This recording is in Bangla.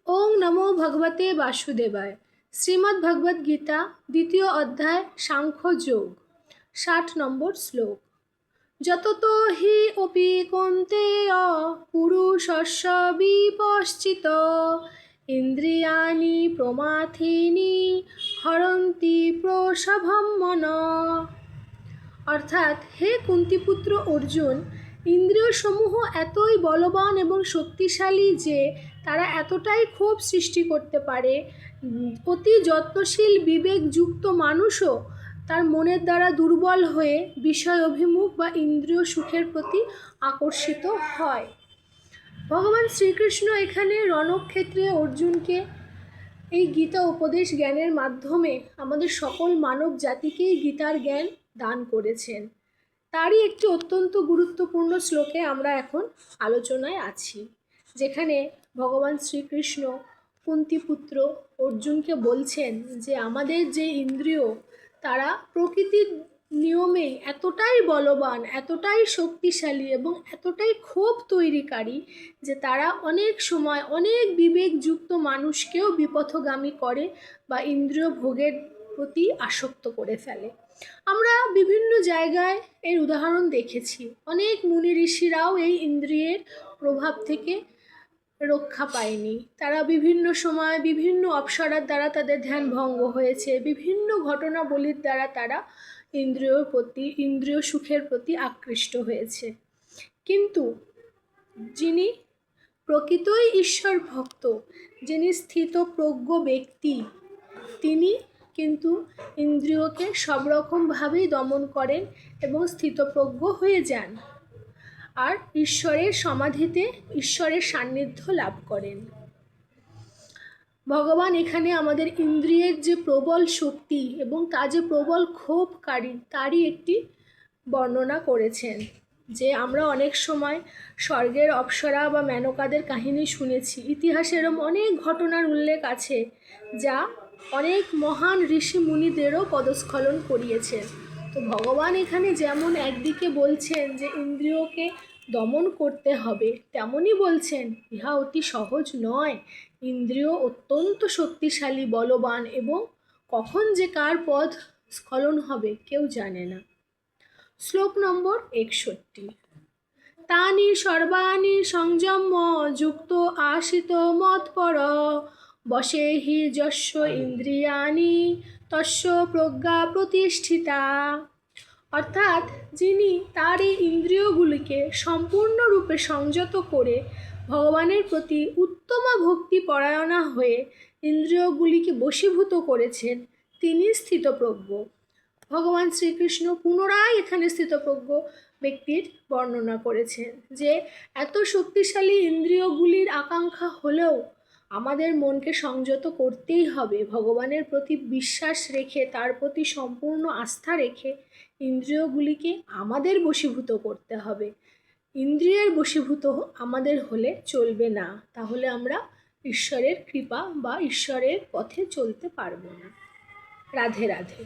ওং নমো ভগবতে বাসুদেবায়। শ্রীমদ্ ভগবদ গীতা, দ্বিতীয় অধ্যায়, সাংখ্য যোগ, 60 নম্বর শ্লোক। যততো হি অপি কৌন্তেয় পুরুষস্য বিপশ্চিত ইন্দ্রিয়াণি প্রমাথিনি হরন্তি প্রসভম মন। অর্থাৎ, হে কুন্তিপুত্র অর্জুন, ইন্দ্রিয়সমূহ এতই বলবান এবং শক্তিশালী যে তারা এতটাই ক্ষোভ সৃষ্টি করতে পারে, অতি যত্নশীল বিবেকযুক্ত মানুষও তার মনের দ্বারা দুর্বল হয়ে বিষয় অভিমুখ বা ইন্দ্রিয় সুখের প্রতি আকর্ষিত হয়। ভগবান শ্রীকৃষ্ণ এখানে রণক্ষেত্রে অর্জুনকে এই গীতা উপদেশ জ্ঞানের মাধ্যমে আমাদের সকল মানব জাতিকেই গীতার জ্ঞান দান করেছেন। তারই একটি অত্যন্ত গুরুত্বপূর্ণ শ্লোকে আমরা এখন আলোচনায় আছি, যেখানে ভগবান শ্রীকৃষ্ণ কুন্তিপুত্র অর্জুনকে বলছেন যে আমাদের যে ইন্দ্রিয় তারা প্রকৃতির নিয়মেই এতটাই বলবান, এতটাই শক্তিশালী এবং এতটাই ক্ষোভ তৈরিকারী যে তারা অনেক সময় অনেক বিবেকযুক্ত মানুষকেও বিপথগামী করে বা ইন্দ্রিয় ভোগের প্রতি আসক্ত করে ফেলে। আমরা বিভিন্ন জায়গায় এর উদাহরণ দেখেছি। অনেক মুনি ঋষিরাও এই ইন্দ্রিয়ের প্রভাব থেকে রক্ষা পায়নি। তারা বিভিন্ন সময় বিভিন্ন অপ্সরার দ্বারা তাদের ধ্যান ভঙ্গ হয়েছে, বিভিন্ন ঘটনাবলীর দ্বারা তারা ইন্দ্রিয় সুখের প্রতি আকৃষ্ট হয়েছে। কিন্তু যিনি প্রকৃতই ঈশ্বর ভক্ত, যিনি স্থিতপ্রজ্ঞ ব্যক্তি, তিনি কিন্তু ইন্দ্রিয়কে সব রকমভাবেই দমন করেন এবং স্থিতপ্রজ্ঞ হয়ে যান আর ঈশ্বরের সমাধিতে ঈশ্বরের সান্নিধ্য লাভ করেন। ভগবান এখানে আমাদের ইন্দ্রিয়ের যে প্রবল শক্তি এবং তা যে প্রবল ক্ষোভকারী তারই একটি বর্ণনা করেছেন। যে আমরা অনেক সময় স্বর্গের অপ্সরা বা মেনকাদের কাহিনী শুনেছি, ইতিহাসে এরম অনেক ঘটনার উল্লেখ আছে যা অনেক মহান ঋষি মুনিদেরও পদস্খলন করিয়েছেন। তো ভগবান এখানে যেমন একদিকে বলছেন যে ইন্দ্রিয়কে দমন করতে হবে, তেমনই বলছেন ইহা অতি সহজ নয়। ইন্দ্রিয় অত্যন্ত শক্তিশালী, বলবান এবং কখন যে কার পদ স্খলন হবে কেউ জানে না। শ্লোক নম্বর 61। তানি সর্বাণি সংযম্য যুক্ত আশিত মৎপর বশে হি যস্য ইন্দ্রিয়াণি তস্য প্রজ্ঞা প্রতিষ্ঠিতা। অর্থাৎ, যিনি তার এই ইন্দ্রিয়গুলিকে সম্পূর্ণরূপে সংযত করে ভগবানের প্রতি উত্তম ভক্তি পরায়ণা হয়ে ইন্দ্রিয়গুলিকে বশীভূত করেছেন, তিনি স্থিতপ্রজ্ঞ। ভগবান শ্রীকৃষ্ণ পুনরায় এখানে স্থিতপ্রজ্ঞ ব্যক্তির বর্ণনা করেছেন যে এত শক্তিশালী ইন্দ্রিয়গুলির আকাঙ্ক্ষা হলেও আমাদের মনকে সংযত করতেই হবে। ভগবানের প্রতি বিশ্বাস রেখে, তার প্রতি সম্পূর্ণ আস্থা রেখে ইন্দ্রিয়গুলিকে আমাদের বশীভূত করতে হবে। ইন্দ্রিয়ের বশীভূত আমাদের হলে চলবে না, তাহলে আমরা ঈশ্বরের কৃপা বা ঈশ্বরের পথে চলতে পারবো না। রাধে রাধে।